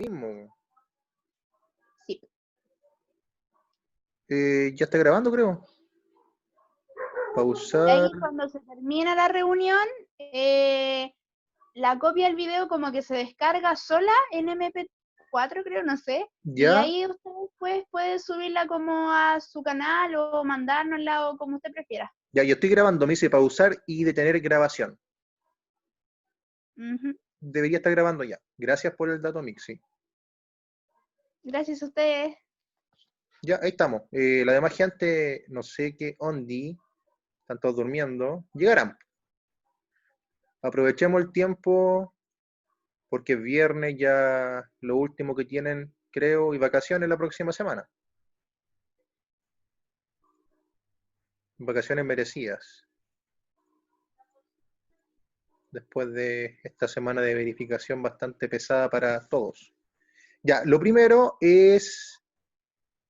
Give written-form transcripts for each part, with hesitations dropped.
mismo. Sí. Ya está grabando, creo. Y Pausar. ahí cuando se termina la reunión, la copia del video como que se descarga sola en MP4, creo, no sé. Y Ya, ahí usted después puede subirla como a su canal o mandárnosla o como usted prefiera. ya, yo estoy grabando, me dice pausar y detener grabación. Ujú. Debería estar grabando ya. Gracias por el dato, Mixi. Gracias a ustedes. Ya, ahí estamos. La demás gente, no sé qué ondi, están todos durmiendo. Llegarán. Aprovechemos el tiempo porque es viernes ya lo último que tienen, creo, y vacaciones la próxima semana. Vacaciones merecidas. Después de esta semana de verificación bastante pesada para todos. Ya, lo primero es,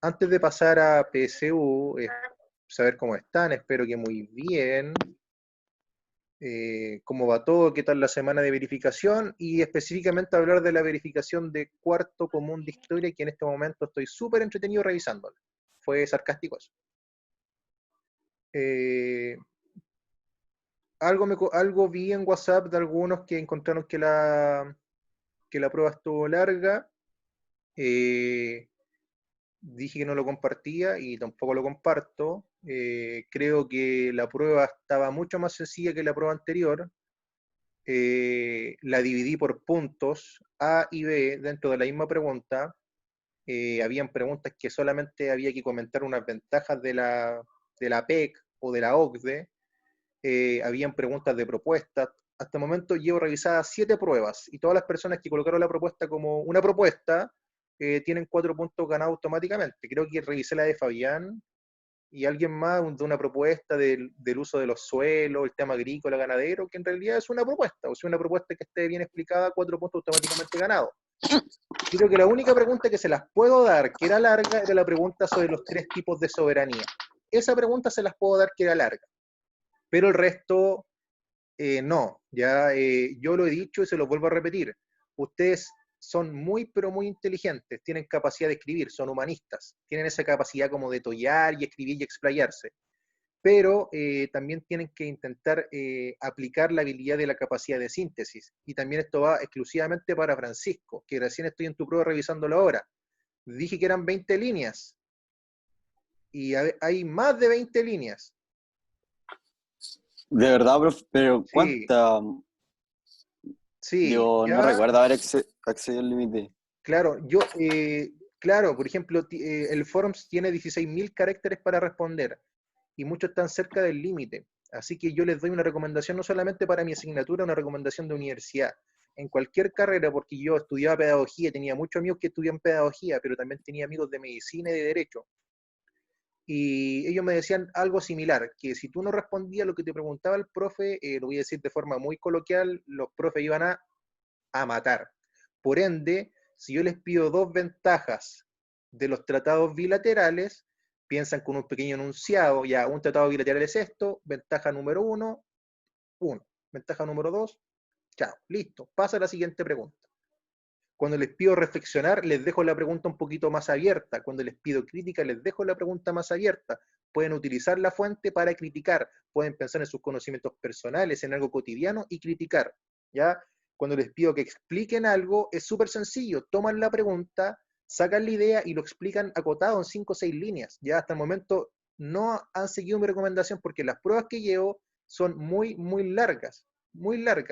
antes de pasar a PSU, saber cómo están, espero que muy bien. Cómo va todo, qué tal la semana de verificación y específicamente hablar de la verificación de cuarto común de historia, que en este momento estoy súper entretenido revisándola. Fue sarcástico eso. Eh, algo vi en WhatsApp de algunos que encontraron que la prueba estuvo larga. Dije que no lo compartía y tampoco lo comparto. Creo que la prueba estaba mucho más sencilla que la prueba anterior. La dividí por puntos A y B dentro de la misma pregunta. Habían preguntas que solamente había que comentar unas ventajas de la PEC o de la OCDE. Habían preguntas de propuestas. Hasta el momento llevo revisadas 7 pruebas y todas las personas que colocaron la propuesta como una propuesta tienen 4 puntos ganados automáticamente. Creo que revisé la de Fabián y alguien más de una propuesta del uso de los suelos, el tema agrícola, ganadero, que en realidad es una propuesta, o sea, una propuesta que esté bien explicada, 4 puntos automáticamente ganados. Creo que la única pregunta que se las puedo dar, que era larga, era la pregunta sobre los 3 tipos de soberanía. Esa pregunta se las puedo dar que era larga, pero el resto no. Ya yo lo he dicho y se lo vuelvo a repetir. Ustedes son muy, pero muy inteligentes, tienen capacidad de escribir, son humanistas, tienen esa capacidad como de tollar y escribir y explayarse, pero también tienen que intentar aplicar la habilidad de la capacidad de síntesis. Y también esto va exclusivamente para Francisco, que recién estoy en tu prueba revisándolo ahora. Dije que eran 20 líneas y hay más de 20 líneas. De verdad, profe, pero Sí, ¿cuánta? sí, Yo no ya, recuerdo haber accedido al límite. claro, claro, por ejemplo, el Forms tiene 16.000 caracteres para responder y muchos están cerca del límite. Así que yo les doy una recomendación no solamente para mi asignatura, una recomendación de universidad. En cualquier carrera, porque yo estudiaba pedagogía, tenía muchos amigos que estudian pedagogía, pero también tenía amigos de medicina y de derecho. Y ellos me decían algo similar, que si tú no respondías lo que te preguntaba el profe, lo voy a decir de forma muy coloquial, los profes iban a matar. Por ende, si yo les pido 2 ventajas de los tratados bilaterales, piensan con un pequeño enunciado, ya un tratado bilateral es esto, ventaja número 1, 1, ventaja número 2, chao, listo, pasa a la siguiente pregunta. Cuando les pido reflexionar, les dejo la pregunta un poquito más abierta. Cuando les pido crítica, les dejo la pregunta más abierta. Pueden utilizar la fuente para criticar. Pueden pensar en sus conocimientos personales, en algo cotidiano y criticar. ¿Ya? Cuando les pido que expliquen algo, es súper sencillo. Toman la pregunta, sacan la idea y lo explican acotado en 5 o 6 líneas. Ya hasta el momento no han seguido mi recomendación porque las pruebas que llevo son muy, muy largas,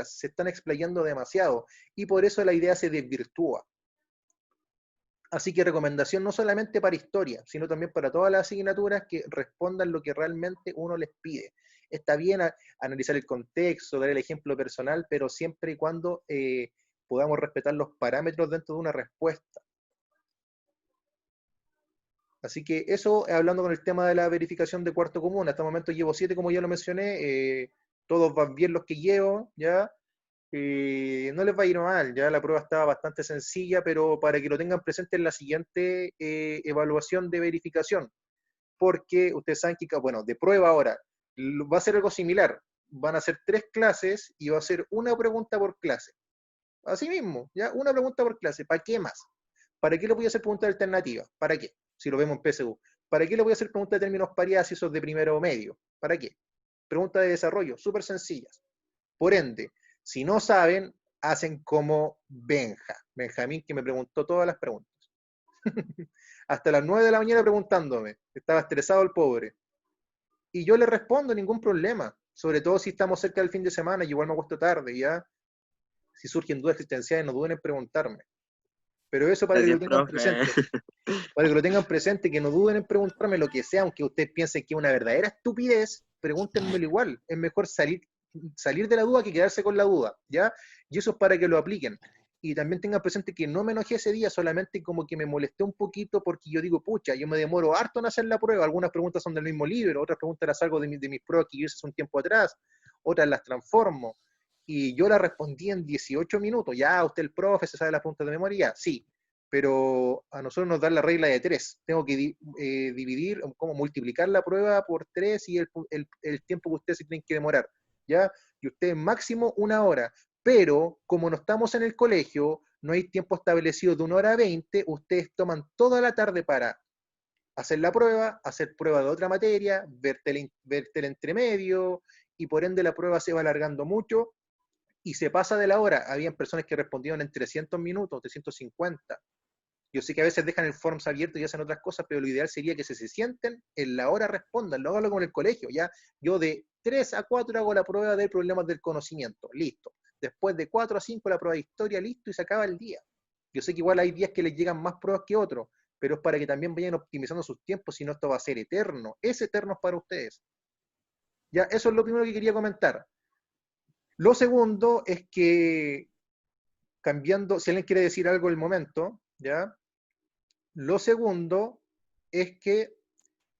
se están explayando demasiado y por eso la idea se desvirtúa. Así que recomendación no solamente para historia, sino también para todas las asignaturas que respondan lo que realmente uno les pide. Está bien analizar el contexto, dar el ejemplo personal, pero siempre y cuando podamos respetar los parámetros dentro de una respuesta. Así que eso, hablando con el tema de la verificación de cuarto común, hasta el momento llevo 7, como ya lo mencioné, todos van bien los que llevo, ¿ya? No les va a ir mal, ya la prueba estaba bastante sencilla, pero para que lo tengan presente en la siguiente evaluación de verificación, porque ustedes saben que, bueno, de prueba ahora, va a ser algo similar, van a ser 3 clases y va a ser una pregunta por clase. Así mismo, ¿ya? Una pregunta por clase. ¿Para qué más? ¿Para qué le voy a hacer preguntas alternativas? ¿Para qué? Si lo vemos en PSU. ¿Para qué le voy a hacer preguntas de términos paridad si esos de primero o medio? ¿Para qué? Preguntas de desarrollo, súper sencillas. Por ende, si no saben, hacen como Benjamín, que me preguntó todas las preguntas. Hasta las 9 de la mañana preguntándome. Estaba estresado el pobre. Y yo le respondo, ningún problema. Sobre todo si estamos cerca del fin de semana, y igual me acuesto tarde, ¿ya? Si surgen dudas existenciales, no duden en preguntarme. Pero eso para que lo Gracias, tengan profe. presente. Para que lo tengan presente, que no duden en preguntarme lo que sea, aunque ustedes piensen que es una verdadera estupidez, pregúntenmelo igual. Es mejor salir de la duda que quedarse con la duda, ¿ya? Y eso es para que lo apliquen. Y también tengan presente que no me enojé ese día, solamente como que me molesté un poquito porque yo digo, pucha, yo me demoro harto en hacer la prueba. Algunas preguntas son del mismo libro, otras preguntas las hago de mis pruebas que yo hice hace un tiempo atrás, otras las transformo. Y yo la respondí en 18 minutos. Ya, usted el profe se sabe las preguntas de memoria, sí, pero a nosotros nos dan la regla de 3. Tengo que dividir, como multiplicar la prueba por 3 y el tiempo que ustedes se tienen que demorar, ¿ya? Y ustedes máximo 1 hora. Pero como no estamos en el colegio, no hay tiempo establecido de 1 hora 20, ustedes toman toda la tarde para hacer la prueba, hacer prueba de otra materia, ver tele entre medio, y por ende la prueba se va alargando mucho y se pasa de la hora. Habían personas que respondieron en 300 minutos, 350. Yo sé que a veces dejan el forms abierto y hacen otras cosas, pero lo ideal sería que se sienten, en la hora respondan, lo hagan como en el colegio, ¿ya? Yo de 3 a 4 hago la prueba de problemas del conocimiento, listo. Después de 4 a 5 la prueba de historia, listo, y se acaba el día. Yo sé que igual hay días que les llegan más pruebas que otros, pero es para que también vayan optimizando sus tiempos, si no esto va a ser eterno. Es eterno para ustedes. Ya, eso es lo primero que quería comentar. Lo segundo es que, cambiando, si alguien quiere decir algo en el momento, ¿ya? Lo segundo es que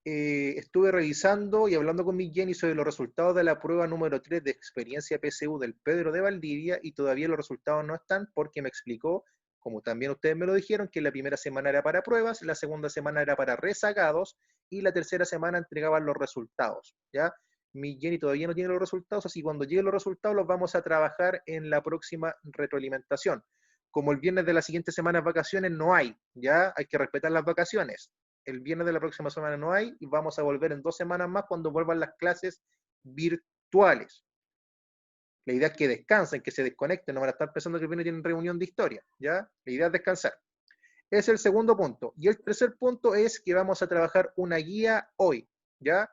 estuve revisando y hablando con mi Jenny sobre los resultados de la prueba número 3 de experiencia PSU del Pedro de Valdivia, y todavía los resultados no están porque me explicó, como también ustedes me lo dijeron, que la primera semana era para pruebas, la segunda semana era para rezagados y la tercera semana entregaban los resultados, ¿ya? Mi Jenny todavía no tiene los resultados, así que cuando lleguen los resultados los vamos a trabajar en la próxima retroalimentación. Como el viernes de la siguiente semana es vacaciones, no hay, ¿ya? Hay que respetar las vacaciones. El viernes de la próxima semana no hay y vamos a volver en 2 semanas más cuando vuelvan las clases virtuales. La idea es que descansen, que se desconecten, no van a estar pensando que el viernes tienen reunión de historia, ¿ya? La idea es descansar. Ese es el segundo punto. Y el tercer punto es que vamos a trabajar una guía hoy, ¿ya?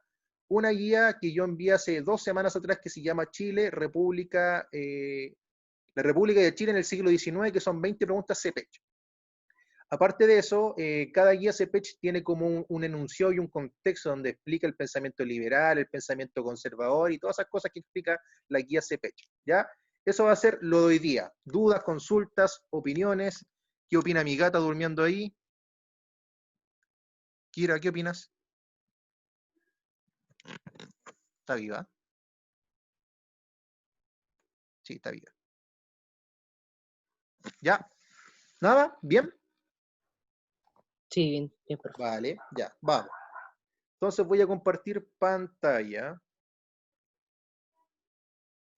Una guía que yo envié hace 2 semanas atrás que se llama Chile, la República de Chile en el siglo XIX, que son 20 preguntas CPECH. Aparte de eso, cada guía CPECH tiene como un enunciado y un contexto donde explica el pensamiento liberal, el pensamiento conservador y todas esas cosas que explica la guía CPECH, ¿ya? Eso va a ser lo de hoy día. Dudas, consultas, opiniones. ¿Qué opina mi gata durmiendo ahí? Kira, ¿qué opinas? ¿Está viva? Sí, está viva. ¿Ya? ¿Nada? ¿Bien? Sí, bien, bien, profe. Vale, ya, vamos. Entonces voy a compartir pantalla.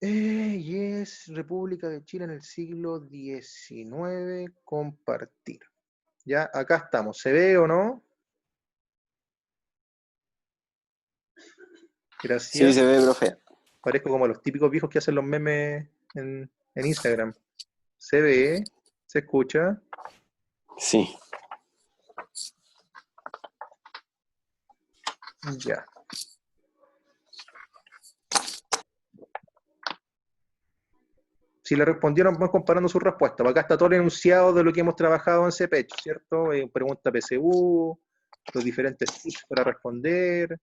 Y es República de Chile en el siglo XIX, compartir. Ya, acá estamos. ¿Se ve o no? Sí, Gracias. se ve, profe. Parezco como los típicos viejos que hacen los memes en Instagram. ¿Se ve? ¿Se escucha? Sí. Ya. Si le respondieron, vamos comparando sus respuestas. Acá está todo el enunciado de lo que hemos trabajado en CPECH, ¿cierto? Pregunta PSU, los diferentes tips para responder,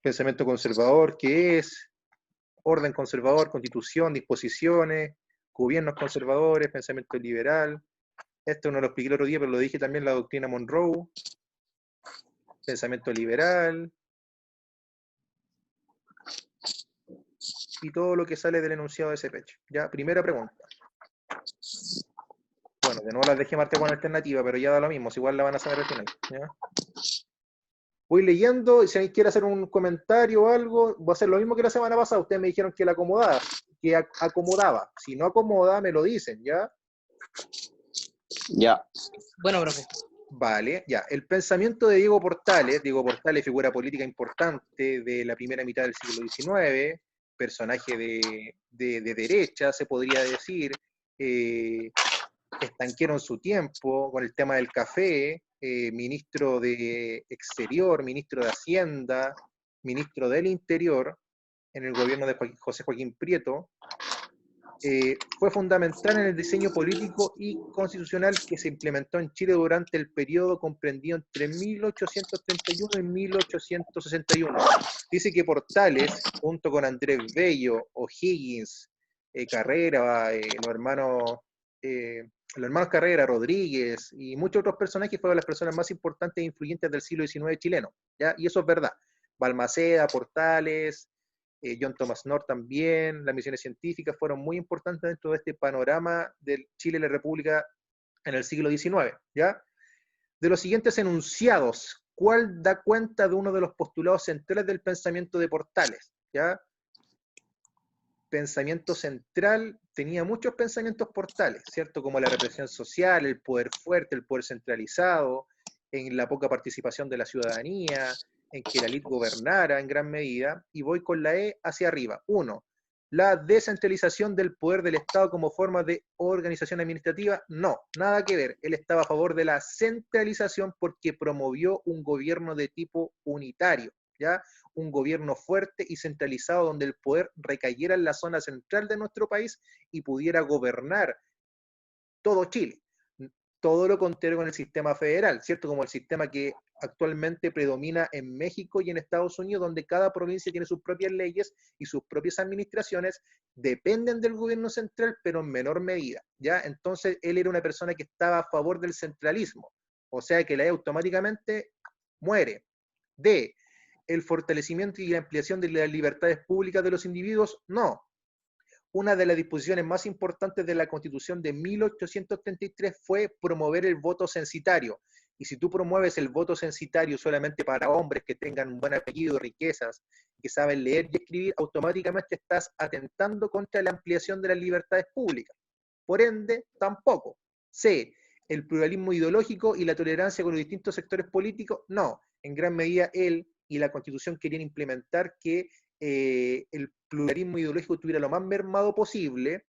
pensamiento conservador, ¿qué es? Orden conservador, constitución, disposiciones, gobiernos conservadores, pensamiento liberal. Esto no lo expliqué el otro día, pero lo dije también, la doctrina Monroe, pensamiento liberal, y todo lo que sale del enunciado de CPECH. Ya, primera pregunta. Bueno, de nuevo las dejé marcar con alternativa, pero ya da lo mismo, si igual la van a saber al final. ¿Ya? Voy leyendo y si alguien quiere hacer un comentario o algo, voy a hacer lo mismo que la semana pasada. Ustedes me dijeron que la acomodaba, acomodaba. Si no acomoda, me lo dicen, ¿ya? Ya. Bueno, profe. Vale, ya. El pensamiento de Diego Portales, figura política importante de la primera mitad del siglo XIX, personaje de derecha, se podría decir, estanquero en su tiempo con el tema del café, ministro de Exterior, ministro de Hacienda, ministro del Interior en el gobierno de José Joaquín Prieto. Fue fundamental en el diseño político y constitucional que se implementó en Chile durante el periodo comprendido entre 1831 y 1861. Dice que Portales, junto con Andrés Bello, O'Higgins, Carrera, los hermanos Carrera, Rodríguez y muchos otros personajes fueron las personas más importantes e influyentes del siglo XIX chileno, ¿ya? Y eso es verdad. Balmaceda, Portales, John Thomas North también, las misiones científicas fueron muy importantes dentro de este panorama del Chile y la República en el siglo XIX, ¿ya? De los siguientes enunciados, ¿cuál da cuenta de uno de los postulados centrales del pensamiento de Portales? ¿Ya? Pensamiento central, tenía muchos pensamientos Portales, ¿cierto? Como la represión social, el poder fuerte, el poder centralizado, en la poca participación de la ciudadanía, en que la élite gobernara en gran medida, y voy con la E hacia arriba. 1. La descentralización del poder del Estado como forma de organización administrativa, no, nada que ver. Él estaba a favor de la centralización porque promovió un gobierno de tipo unitario, ¿ya? Un gobierno fuerte y centralizado donde el poder recayera en la zona central de nuestro país y pudiera gobernar todo Chile. Todo lo contrario con el sistema federal, ¿cierto? Como el sistema que actualmente predomina en México y en Estados Unidos, donde cada provincia tiene sus propias leyes y sus propias administraciones, dependen del gobierno central, pero en menor medida, ¿ya? Entonces, él era una persona que estaba a favor del centralismo, o sea que la E automáticamente muere. D, el fortalecimiento y la ampliación de las libertades públicas de los individuos, no. Una de las disposiciones más importantes de la Constitución de 1833 fue promover el voto censitario. Y si tú promueves el voto censitario solamente para hombres que tengan un buen apellido, riquezas, que saben leer y escribir, automáticamente estás atentando contra la ampliación de las libertades públicas. Por ende, tampoco. C, el pluralismo ideológico y la tolerancia con los distintos sectores políticos, no. En gran medida él y la Constitución querían implementar que el pluralismo ideológico estuviera lo más mermado posible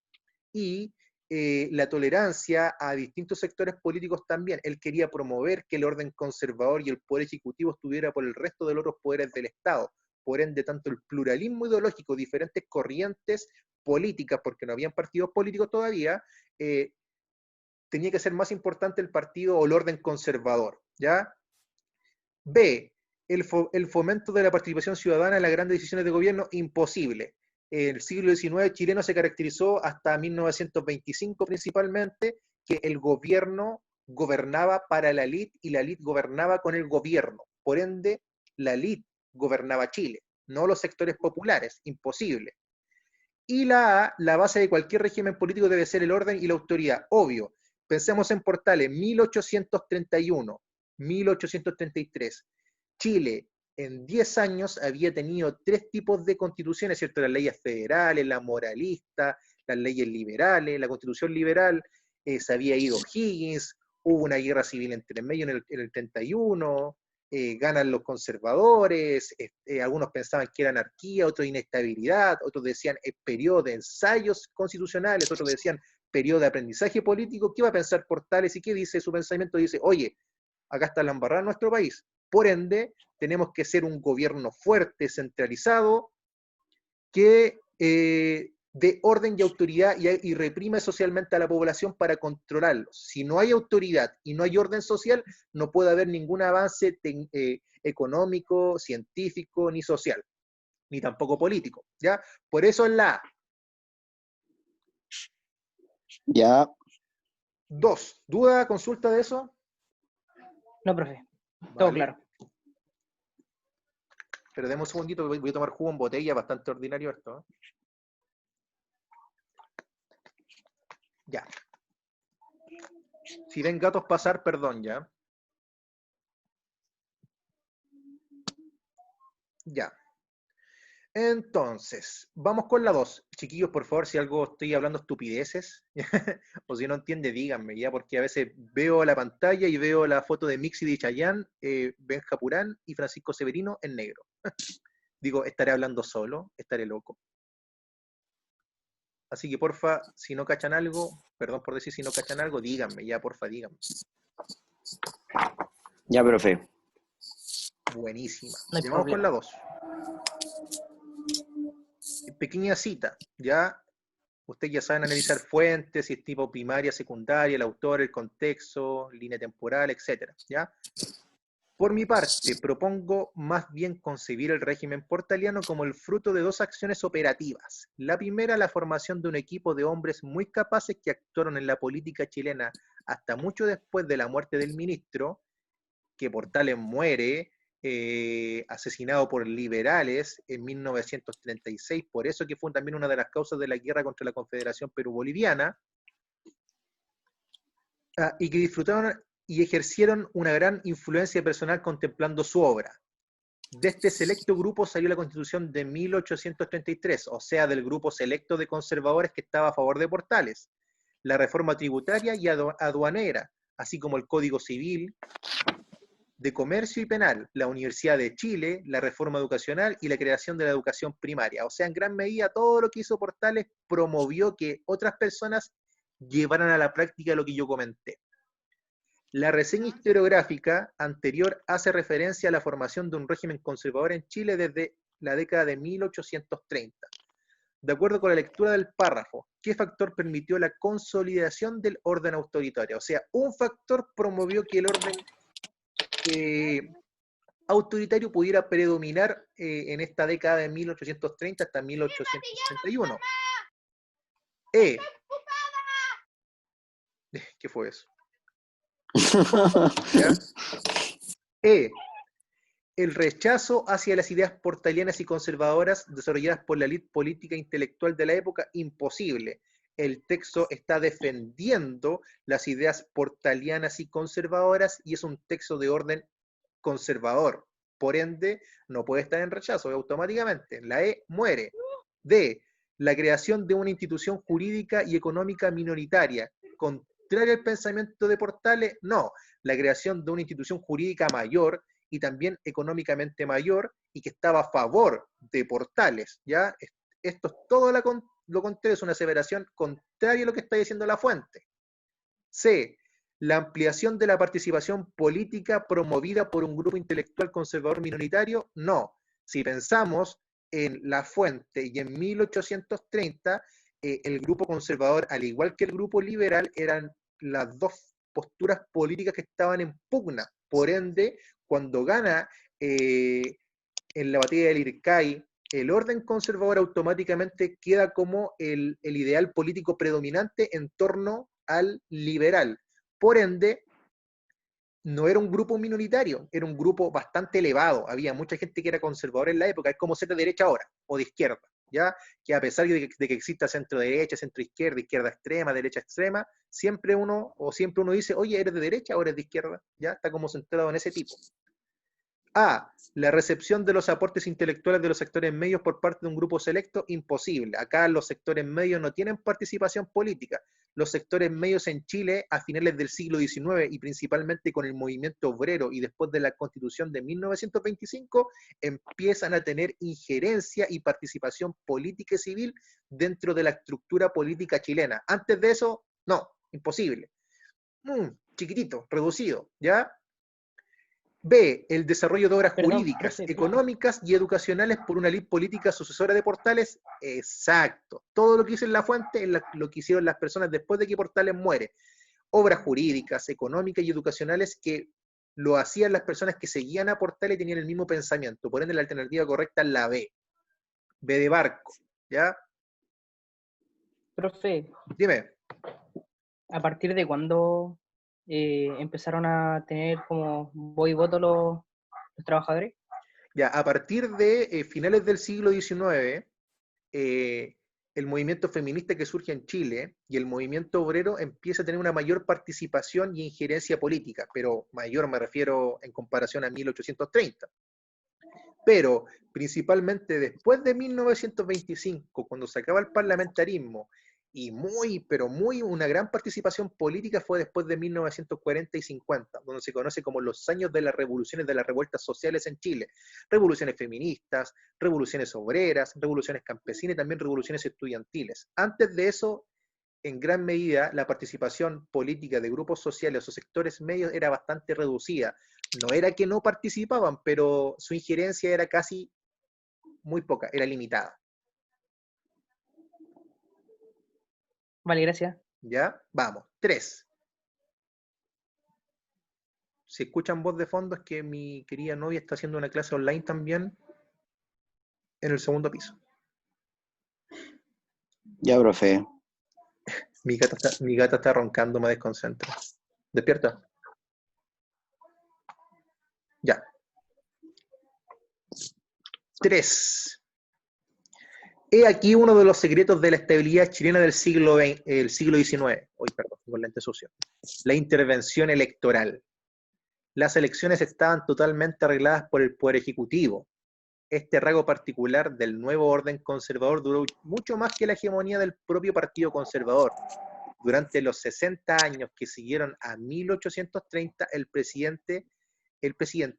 y la tolerancia a distintos sectores políticos también. Él quería promover que el orden conservador y el poder ejecutivo estuviera por el resto de los otros poderes del Estado. Por ende, tanto el pluralismo ideológico, diferentes corrientes políticas, porque no habían partidos políticos todavía, tenía que ser más importante el partido o el orden conservador, ¿ya? B, el fomento de la participación ciudadana en las grandes decisiones de gobierno, imposible. El siglo XIX chileno se caracterizó hasta 1925 principalmente que el gobierno gobernaba para la élite y la élite gobernaba con el gobierno. Por ende, la élite gobernaba Chile, no los sectores populares, imposible. Y la base de cualquier régimen político debe ser el orden y la autoridad, obvio. Pensemos en Portales, 1831, 1833. Chile en 10 años había tenido 3 tipos de constituciones, ¿cierto? Las leyes federales, la moralista, las leyes liberales, la constitución liberal, se había ido Higgins, hubo una guerra civil entre medio en el 31, ganan los conservadores, algunos pensaban que era anarquía, otros inestabilidad, otros decían periodo de ensayos constitucionales, otros decían periodo de aprendizaje político. ¿Qué va a pensar Portales y qué dice su pensamiento? Dice, oye, acá está la embarrada en nuestro país, por ende, tenemos que ser un gobierno fuerte, centralizado, que dé orden y autoridad y reprime socialmente a la población para controlarlos. Si no hay autoridad y no hay orden social, no puede haber ningún avance económico, científico, ni social, ni tampoco político, ¿ya? Por eso es la A. Ya. 2. ¿Duda, consulta de eso? No, profe. Todo Vale. claro. Pero demos un segundito, voy a tomar jugo en botella, bastante ordinario esto, ¿eh? Ya. Si ven gatos pasar, perdón, ya. Ya. Entonces, vamos con la 2. Chiquillos, por favor, si algo estoy hablando estupideces, o si no entiende, díganme, ya, porque a veces veo la pantalla y veo la foto de Mixi de Chayanne, Benja Purán y Francisco Severino en negro. Digo, ¿estaré hablando solo? ¿Estaré loco? Así que, porfa, si no cachan algo, perdón por decir si no cachan algo, díganme, ya, porfa, díganme. Ya, profe. Buenísima. No hay Ya vamos con la problema. 2. Pequeña cita, ¿ya? Ustedes ya saben analizar fuentes, si es tipo primaria, secundaria, el autor, el contexto, línea temporal, etcétera, ¿ya? Por mi parte, propongo más bien concebir el régimen portaliano como el fruto de dos acciones operativas. La primera, la formación de un equipo de hombres muy capaces que actuaron en la política chilena hasta mucho después de la muerte del ministro, que Portales muere, asesinado por liberales en 1936, por eso que fue también una de las causas de la guerra contra la Confederación Perú-Boliviana, y que disfrutaron y ejercieron una gran influencia personal contemplando su obra. De este selecto grupo salió la Constitución de 1833, o sea, del grupo selecto de conservadores que estaba a favor de Portales, la reforma tributaria y aduanera, así como el Código Civil, de Comercio y Penal, la Universidad de Chile, la reforma educacional y la creación de la educación primaria. O sea, en gran medida todo lo que hizo Portales promovió que otras personas llevaran a la práctica lo que yo comenté. La reseña historiográfica anterior hace referencia a la formación de un régimen conservador en Chile desde la década de 1830. De acuerdo con la lectura del párrafo, ¿qué factor permitió la consolidación del orden autoritario? O sea, un factor promovió que el orden autoritario pudiera predominar en esta década de 1830 hasta 1861. ¿Qué fue eso? ¿Ya? El rechazo hacia las ideas portalianas y conservadoras desarrolladas por la élite política e intelectual de la época, imposible. El texto está defendiendo las ideas portalianas y conservadoras y es un texto de orden conservador. Por ende, no puede estar en rechazo automáticamente. La E muere. D. La creación de una institución jurídica y económica minoritaria. Contrario al pensamiento de Portales, no. La creación de una institución jurídica mayor y también económicamente mayor y que estaba a favor de Portales. ¿Ya? Esto es todo lo contrario, es una aseveración contraria a lo que está diciendo la fuente. C. La ampliación de la participación política promovida por un grupo intelectual conservador minoritario, no. Si pensamos en la fuente y en 1830, el grupo conservador, al igual que el grupo liberal, eran las dos posturas políticas que estaban en pugna. Por ende, cuando gana en la batalla del Ircay, el orden conservador automáticamente queda como el ideal político predominante en torno al liberal. Por ende, no era un grupo minoritario, era un grupo bastante elevado. Había mucha gente que era conservadora en la época, es como ser de derecha ahora, o de izquierda, ¿ya? Que a pesar de que exista centro-derecha, centro-izquierda, izquierda extrema, derecha extrema, siempre uno dice, oye, ¿eres de derecha o eres de izquierda? ¿Ya? Está como centrado en ese tipo. A. La recepción de los aportes intelectuales de los sectores medios por parte de un grupo selecto, imposible. Acá los sectores medios no tienen participación política. Los sectores medios en Chile a finales del siglo XIX y principalmente con el movimiento obrero y después de la Constitución de 1925 empiezan a tener injerencia y participación política y civil dentro de la estructura política chilena. Antes de eso, no, imposible. Chiquitito, reducido, ¿ya? B. El desarrollo de obras jurídicas, profe. económicas y educacionales por una élite política sucesora de Portales. Exacto. Todo lo que dice en la fuente es lo que hicieron las personas después de que Portales muere. Obras jurídicas, económicas y educacionales que lo hacían las personas que seguían a Portales y tenían el mismo pensamiento. Por ende, la alternativa correcta es la B. B de barco. ¿Ya? Profe, Dime. ¿a partir de cuándo empezaron a tener como voz y voto los trabajadores? Ya, a partir de finales del siglo XIX, el movimiento feminista que surge en Chile y el movimiento obrero empieza a tener una mayor participación y injerencia política, pero mayor me refiero en comparación a 1830. Pero principalmente después de 1925, cuando se acaba el parlamentarismo, y pero muy una gran participación política fue después de 1940 y 50, donde se conoce como los años de las revoluciones, de las revueltas sociales en Chile. Revoluciones feministas, revoluciones obreras, revoluciones campesinas y también revoluciones estudiantiles. Antes de eso, en gran medida, la participación política de grupos sociales o sectores medios era bastante reducida. No era que no participaban, pero su injerencia era casi muy poca, era limitada. Vale, gracias. ¿Ya? Vamos. 3. Si escuchan voz de fondo es que mi querida novia está haciendo una clase online también en el segundo piso. Ya, profe. Mi gata está roncando, me desconcentra. ¿Despierta? Ya. 3. He aquí uno de los secretos de la estabilidad chilena del siglo XIX. Uy, perdón, con lente sucio. La intervención electoral. Las elecciones estaban totalmente arregladas por el Poder Ejecutivo. Este rasgo particular del nuevo orden conservador duró mucho más que la hegemonía del propio Partido Conservador. Durante los 60 años que siguieron a 1830, el presidente,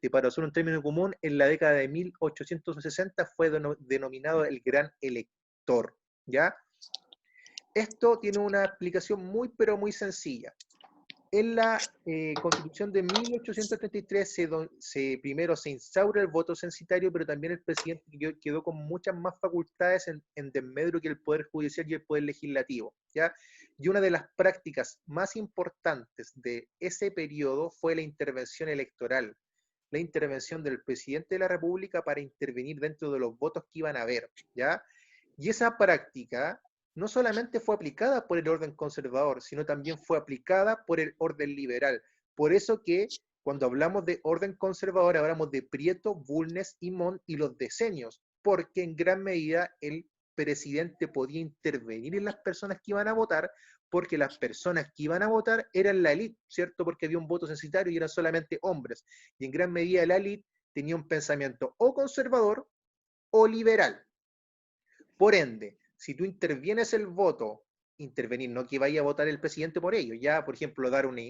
para usar un término común, en la década de 1860 fue denominado el gran elector, ¿ya? Esto tiene una explicación muy, pero muy sencilla. En la Constitución de 1833 primero se instaura el voto censitario, pero también el presidente quedó con muchas más facultades en desmedro que el Poder Judicial y el Poder Legislativo, ¿ya? Y una de las prácticas más importantes de ese periodo fue la intervención electoral, la intervención del presidente de la República para intervenir dentro de los votos que iban a haber, ¿ya? Y esa práctica no solamente fue aplicada por el orden conservador, sino también fue aplicada por el orden liberal. Por eso que cuando hablamos de orden conservador, hablamos de Prieto, Bulnes y Montt y los decenios, porque en gran medida el presidente podía intervenir en las personas que iban a votar, porque las personas que iban a votar eran la élite, ¿cierto? Porque había un voto censitario y eran solamente hombres. Y en gran medida la élite tenía un pensamiento o conservador o liberal. Por ende, si tú intervienes el voto, intervenir, no que vaya a votar el presidente por ello, ya, por ejemplo, dar una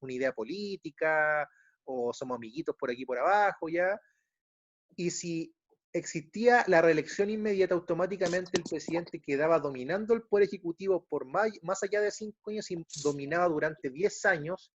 idea política, o somos amiguitos por aquí por abajo, ya, y si existía la reelección inmediata, automáticamente el presidente quedaba dominando el poder ejecutivo por más allá de 5 años y dominaba durante 10 años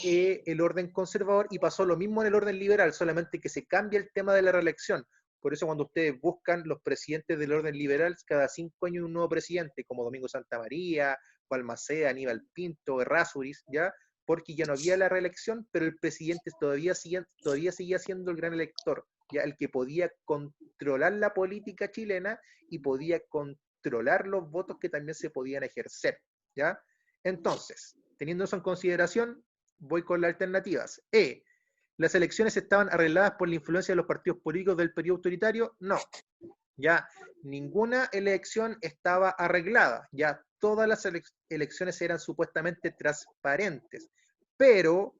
el orden conservador, y pasó lo mismo en el orden liberal, solamente que se cambia el tema de la reelección. Por eso cuando ustedes buscan los presidentes del orden liberal, cada 5 años un nuevo presidente, como Domingo Santa María, Balmaceda, Aníbal Pinto, Errázuriz, ¿ya? Porque ya no había la reelección, pero el presidente todavía seguía siendo el gran elector, ¿ya? El que podía controlar la política chilena y podía controlar los votos que también se podían ejercer, ¿ya? Entonces, teniendo eso en consideración, voy con las alternativas. ¿Las elecciones estaban arregladas por la influencia de los partidos políticos del periodo autoritario? No. Ya ninguna elección estaba arreglada. Ya todas las elecciones eran supuestamente transparentes. Pero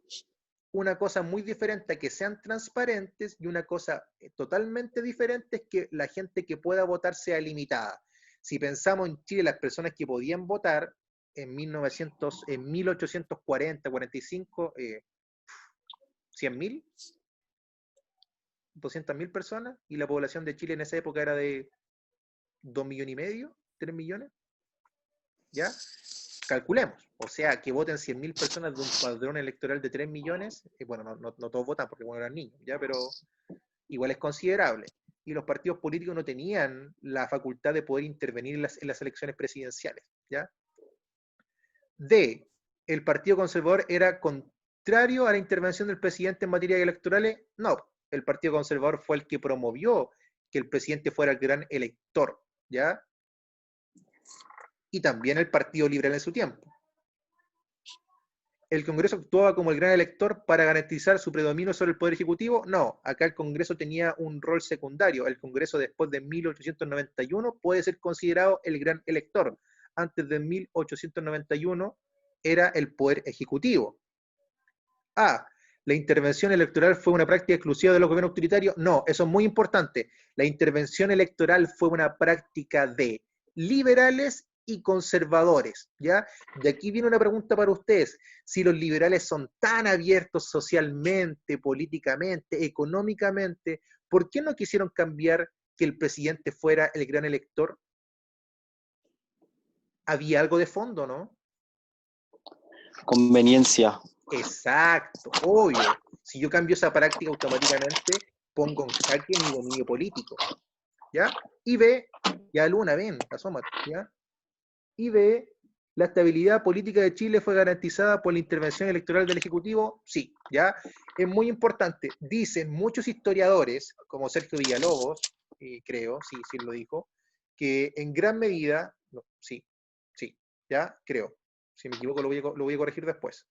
una cosa muy diferente a que sean transparentes y una cosa totalmente diferente es que la gente que pueda votar sea limitada. Si pensamos en Chile, las personas que podían votar en 1840, 45, 100.000, 200.000 personas, y la población de Chile en esa época era de 2,5 millones, 3 millones, ¿ya? Calculemos, o sea, que voten 100.000 personas de un padrón electoral de 3 millones, bueno, no todos votan porque bueno, eran niños, ¿ya? Pero igual es considerable. Y los partidos políticos no tenían la facultad de poder intervenir en las elecciones presidenciales, ¿ya? ¿El Partido Conservador era contrario a la intervención del presidente en materia electorales? No, el Partido Conservador fue el que promovió que el presidente fuera el gran elector, ¿ya? Y también el Partido Liberal en su tiempo. ¿El Congreso actuaba como el gran elector para garantizar su predominio sobre el Poder Ejecutivo? No, acá el Congreso tenía un rol secundario. El Congreso después de 1891 puede ser considerado el gran elector. Antes de 1891 era el Poder Ejecutivo. ¿La intervención electoral fue una práctica exclusiva de los gobiernos autoritarios? No, eso es muy importante. La intervención electoral fue una práctica de liberales y conservadores, ¿ya? De aquí viene una pregunta para ustedes. Si los liberales son tan abiertos socialmente, políticamente, económicamente, ¿por qué no quisieron cambiar que el presidente fuera el gran elector? Había algo de fondo, ¿no? Conveniencia. Exacto, obvio. Si yo cambio esa práctica, automáticamente pongo en jaque mi dominio político, ¿ya? Y B, ya Luna, ven, asómate, ¿ya? Y B, ¿la estabilidad política de Chile fue garantizada por la intervención electoral del Ejecutivo? Sí, ¿ya? Es muy importante. Dicen muchos historiadores, como Sergio Villalobos, creo, sí, sí lo dijo, que en gran medida, no, sí, ¿ya? Creo. Si me equivoco lo voy a corregir después.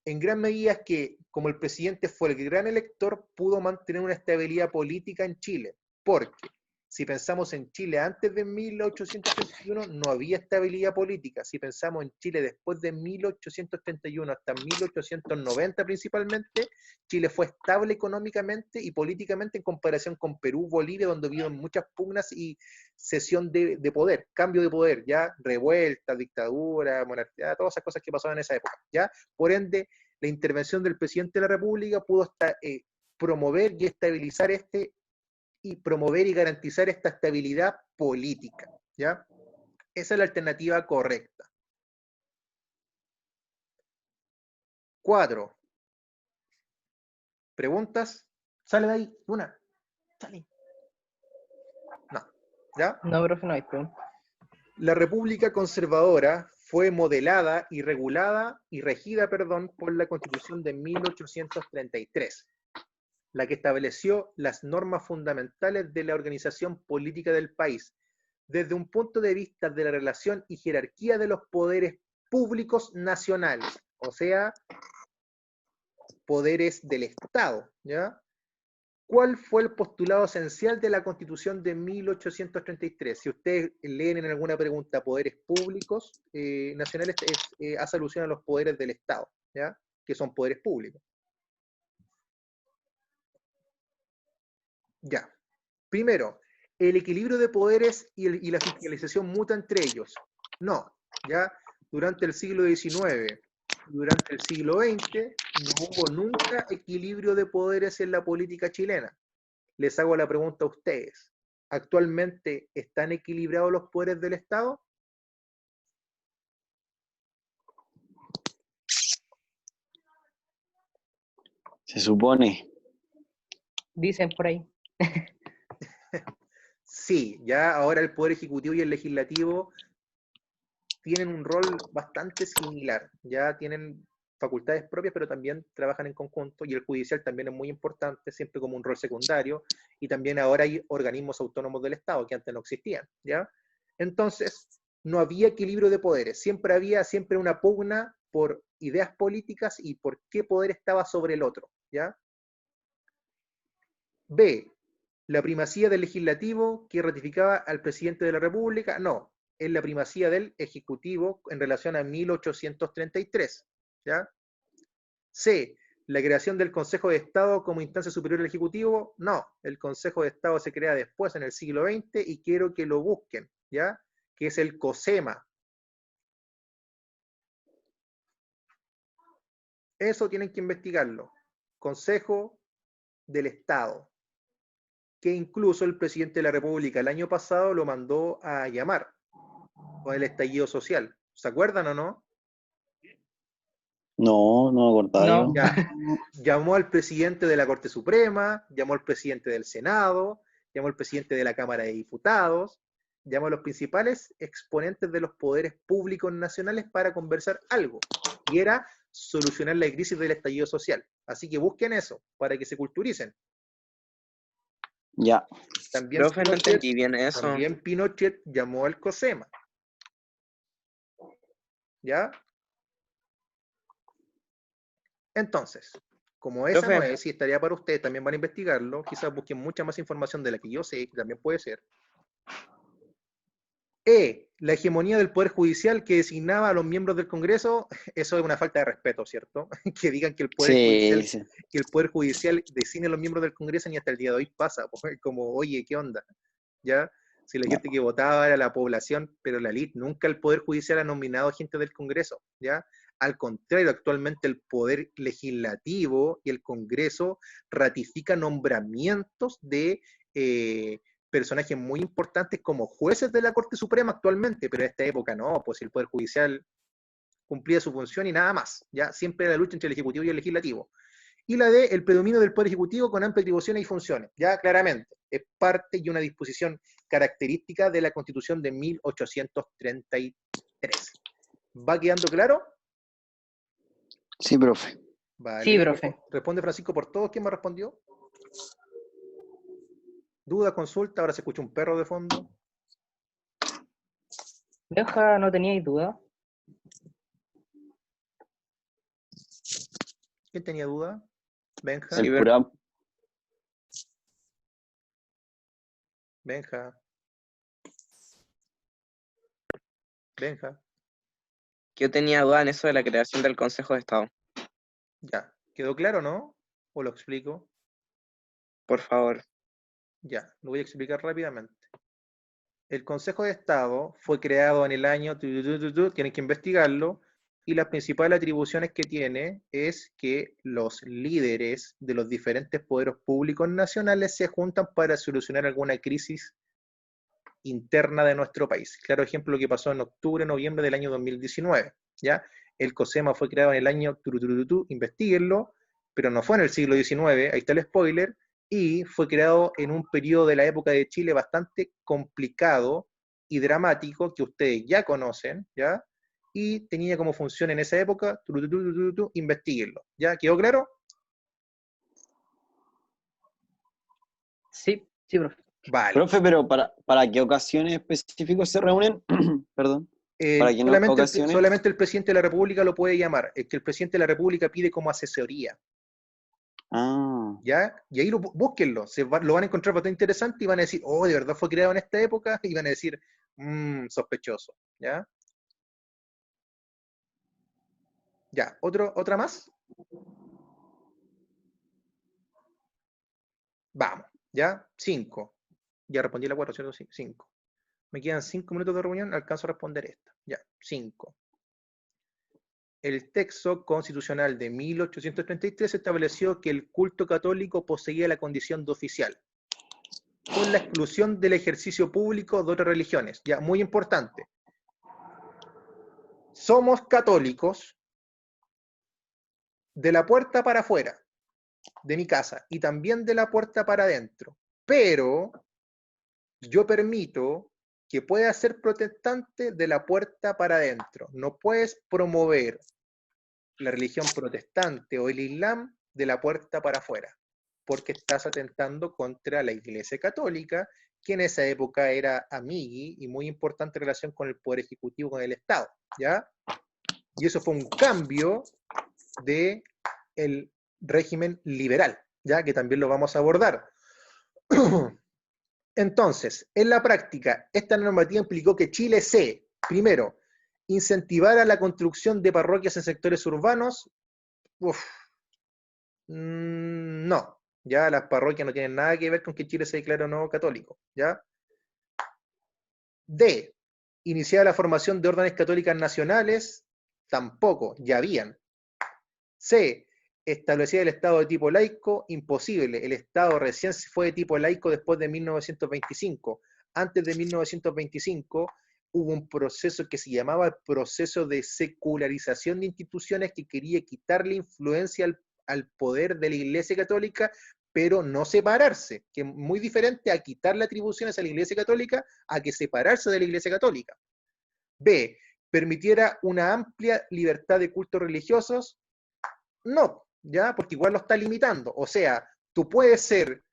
En gran medida es que, como el presidente fue el gran elector, pudo mantener una estabilidad política en Chile. Porque si pensamos en Chile antes de 1831, no había estabilidad política. Si pensamos en Chile después de 1831 hasta 1890 principalmente, Chile fue estable económicamente y políticamente en comparación con Perú, Bolivia, donde hubieron muchas pugnas y cesión de poder, cambio de poder, ya, revuelta, dictadura, monarquía, todas esas cosas que pasaban en esa época, ya. Por ende, la intervención del presidente de la República pudo promover y estabilizar y promover y garantizar esta estabilidad política, ¿ya? Esa es la alternativa correcta. 4. ¿Preguntas? Sale de ahí, Luna. Sale. No, ¿ya? No, profe, no hay pregunta. La República Conservadora fue modelada y regulada y regida, por la Constitución de 1833, la que estableció las normas fundamentales de la organización política del país, desde un punto de vista de la relación y jerarquía de los poderes públicos nacionales, o sea, poderes del Estado, ¿ya? ¿Cuál fue el postulado esencial de la Constitución de 1833? Si ustedes leen en alguna pregunta poderes públicos nacionales, hace alusión a los poderes del Estado, ¿ya? Que son poderes públicos. Ya. Primero, el equilibrio de poderes y la fiscalización mutua entre ellos. No, ya durante el siglo XIX, durante el siglo XX, no hubo nunca equilibrio de poderes en la política chilena. Les hago la pregunta a ustedes. ¿Actualmente están equilibrados los poderes del Estado? Se supone. Dicen por ahí. Sí, ya ahora el Poder Ejecutivo y el Legislativo tienen un rol bastante similar. Ya tienen facultades propias, pero también trabajan en conjunto, y el judicial también es muy importante, siempre como un rol secundario, y también ahora hay organismos autónomos del Estado que antes no existían, ¿ya? Entonces, no había equilibrio de poderes, siempre había una pugna por ideas políticas y por qué poder estaba sobre el otro, ¿ya? B, la primacía del legislativo que ratificaba al presidente de la República, no, es la primacía del ejecutivo en relación a 1833, ¿ya? C, la creación del Consejo de Estado como instancia superior al Ejecutivo, no, el Consejo de Estado se crea después en el siglo XX y quiero que lo busquen, ¿ya? Que es el COSEMA. Eso tienen que investigarlo. Consejo del Estado, que incluso el presidente de la República el año pasado lo mandó a llamar con el estallido social. ¿Se acuerdan o no? No, no me acordaba No. yo. Ya, llamó al presidente de la Corte Suprema, llamó al presidente del Senado, llamó al presidente de la Cámara de Diputados, llamó a los principales exponentes de los poderes públicos nacionales para conversar algo, y era solucionar la crisis del estallido social. Así que busquen eso, para que se culturicen. Ya. También Profe, no entendí bien eso. También Pinochet llamó al COSEMA. ¿Ya? Entonces, como esa Profe. no es, y estaría para ustedes, también van a investigarlo, quizás busquen mucha más información de la que yo sé, que también puede ser. La hegemonía del Poder Judicial que designaba a los miembros del Congreso, eso es una falta de respeto, ¿cierto? Que digan que Sí, sí. el Poder Judicial designe a los miembros del Congreso ni hasta el día de hoy pasa, pues, como, oye, ¿qué onda? ¿Ya? Si la No. gente que votaba era la población, pero la elite, nunca el Poder Judicial ha nominado gente del Congreso, ¿ya? Al contrario, actualmente el Poder Legislativo y el Congreso ratifican nombramientos de personajes muy importantes como jueces de la Corte Suprema actualmente, pero en esta época no, pues el Poder Judicial cumplía su función y nada más, ¿ya? Siempre la lucha entre el Ejecutivo y el Legislativo. Y la D, el predominio del Poder Ejecutivo con amplias atribuciones y funciones, ya claramente, es parte y una disposición característica de la Constitución de 1833. ¿Va quedando claro? Sí, profe. Vale. Sí, profe. Responde Francisco por todos. ¿Quién me respondió? Duda, consulta, ahora se escucha un perro de fondo. Benja, ¿no teníais duda? ¿Quién tenía duda? Benja. El Sí, cura. Benja. Benja. Yo tenía duda en eso de la creación del Consejo de Estado. Ya. ¿Quedó claro, no? ¿O lo explico? Por favor. Ya, lo voy a explicar rápidamente. El Consejo de Estado fue creado en el año, tienen que investigarlo, y las principales atribuciones que tiene es que los líderes de los diferentes poderes públicos nacionales se juntan para solucionar alguna crisis interna de nuestro país. Claro ejemplo lo que pasó en octubre, noviembre del año 2019, ¿ya? El COSEMA fue creado en el año, investiguenlo, pero no fue en el siglo XIX, ahí está el spoiler, y fue creado en un periodo de la época de Chile bastante complicado y dramático que ustedes ya conocen, ¿ya? Y tenía como función en esa época, investiguenlo, ¿ya? ¿Quedó claro? Sí, sí, profe. Vale. Profe, pero ¿para qué ocasiones específicas se reúnen? Perdón. ¿Para qué ocasiones? Solamente el presidente de la República lo puede llamar. Es que el presidente de la República pide como asesoría. Ah, ¿Ya? Y ahí búsquenlo. Lo van a encontrar bastante interesante y van a decir, oh, de verdad fue creado en esta época. Y van a decir, sospechoso. ¿Ya? Ya. ¿Otra más? Vamos. ¿Ya? 5. Ya respondí la 4, ¿cierto? 5. Me quedan 5 minutos de reunión. Alcanzo a responder esta. Ya. 5. El texto constitucional de 1833 estableció que el culto católico poseía la condición de oficial, con la exclusión del ejercicio público de otras religiones. Ya, muy importante. Somos católicos de la puerta para afuera de mi casa y también de la puerta para adentro, pero yo permito que puedas ser protestante de la puerta para adentro. No puedes promover la religión protestante o el Islam de la puerta para afuera, porque estás atentando contra la Iglesia Católica, que en esa época era amigui y muy importante en relación con el Poder Ejecutivo, con el Estado, ¿ya? Y eso fue un cambio de el régimen liberal, ¿ya? Que también lo vamos a abordar. Entonces, en la práctica, esta normativa implicó que Chile primero, incentivara la construcción de parroquias en sectores urbanos. No, ya las parroquias no tienen nada que ver con que Chile se declare o no católico, ¿ya? D, iniciar la formación de órdenes católicas nacionales, tampoco, ya habían. C, establecía el Estado de tipo laico, imposible, el Estado recién fue de tipo laico después de 1925. Antes de 1925 hubo un proceso que se llamaba el proceso de secularización de instituciones que quería quitarle influencia al poder de la Iglesia Católica, pero no separarse, que es muy diferente a quitarle atribuciones a la Iglesia Católica a que separarse de la Iglesia Católica. B, permitiera una amplia libertad de cultos religiosos. No, ¿ya? Porque igual lo está limitando. O sea, tú puedes ser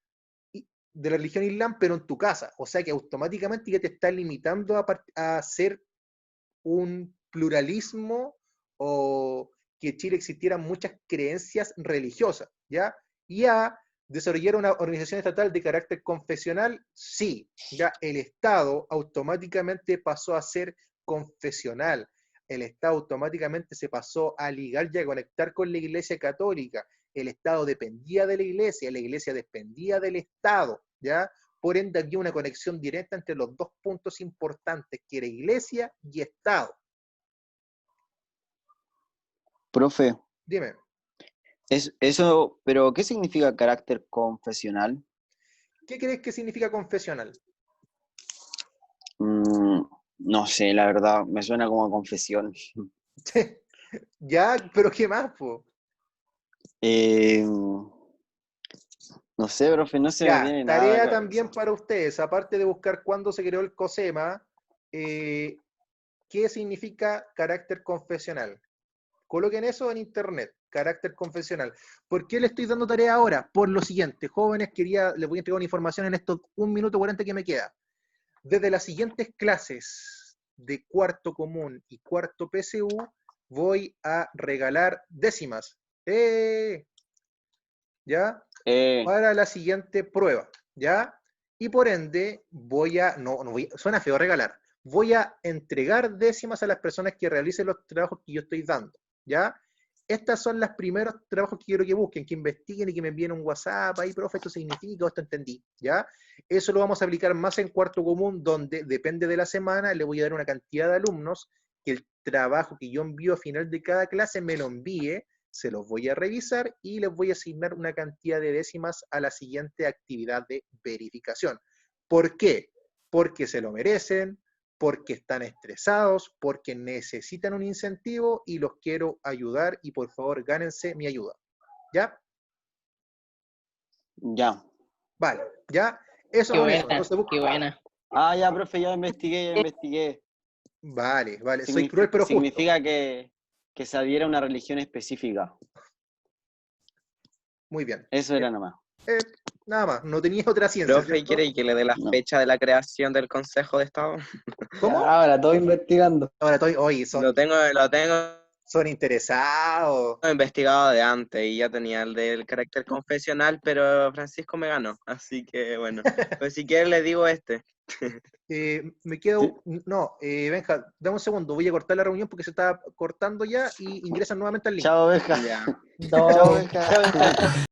de la religión islam, pero en tu casa. O sea que automáticamente ya te está limitando a ser un pluralismo o que en Chile existieran muchas creencias religiosas, ¿ya? Y A, ¿Desarrollar una organización estatal de carácter confesional? Sí. Ya el Estado automáticamente pasó a ser confesional. El Estado automáticamente se pasó a ligar y a conectar con la Iglesia Católica. El Estado dependía de la Iglesia dependía del Estado, ¿ya? Por ende, había una conexión directa entre los dos puntos importantes, que era Iglesia y Estado. Profe. Dime. Eso, pero ¿qué significa carácter confesional? ¿Qué crees que significa confesional? No sé, la verdad, me suena como a confesión. Ya, pero ¿qué más, po? No sé, profe, no se me Ya, viene nada. tarea también para ustedes, aparte de buscar cuándo se creó el COSEMA, ¿qué significa carácter confesional? Coloquen eso en internet, carácter confesional. ¿Por qué le estoy dando tarea ahora? Por lo siguiente, jóvenes, les voy a entregar una información en estos 1 minuto 40 que me queda. Desde las siguientes clases de cuarto común y cuarto PSU, voy a regalar décimas. ¿Ya? Para la siguiente prueba, ¿ya? Y por ende, suena feo regalar, voy a entregar décimas a las personas que realicen los trabajos que yo estoy dando, ¿ya? Estas son los primeros trabajos que quiero que busquen, que investiguen y que me envíen un WhatsApp, ahí, profe, esto significa, esto entendí, ¿ya? Eso lo vamos a aplicar más en cuarto común, donde depende de la semana, le voy a dar una cantidad de alumnos que el trabajo que yo envío a final de cada clase me lo envíe, se los voy a revisar y les voy a asignar una cantidad de décimas a la siguiente actividad de verificación. ¿Por qué? Porque se lo merecen, porque están estresados, porque necesitan un incentivo y los quiero ayudar y por favor gánense mi ayuda. ¿Ya? Ya. Vale, ¿ya? Eso Qué con buena, eso. Entonces, qué buena. Ya, profe, ya investigué. Vale, soy cruel pero justo. Significa que se adhiera a una religión específica. Muy bien. Eso era nomás. Nada más, no tenía otra ciencia. Profe, ¿quiere que le dé la fecha de la creación del Consejo de Estado? ¿Cómo? Ahora, todo investigando. Ahora estoy, Lo tengo son interesados. investigado de antes y ya tenía el del carácter confesional, pero Francisco me ganó, así que bueno, pues si quiere le digo este. Me quedo. No, Benja, dame un segundo, voy a cortar la reunión porque se está cortando ya y ingresan nuevamente al link. Chao, Benja. Ya. Chao, Benja.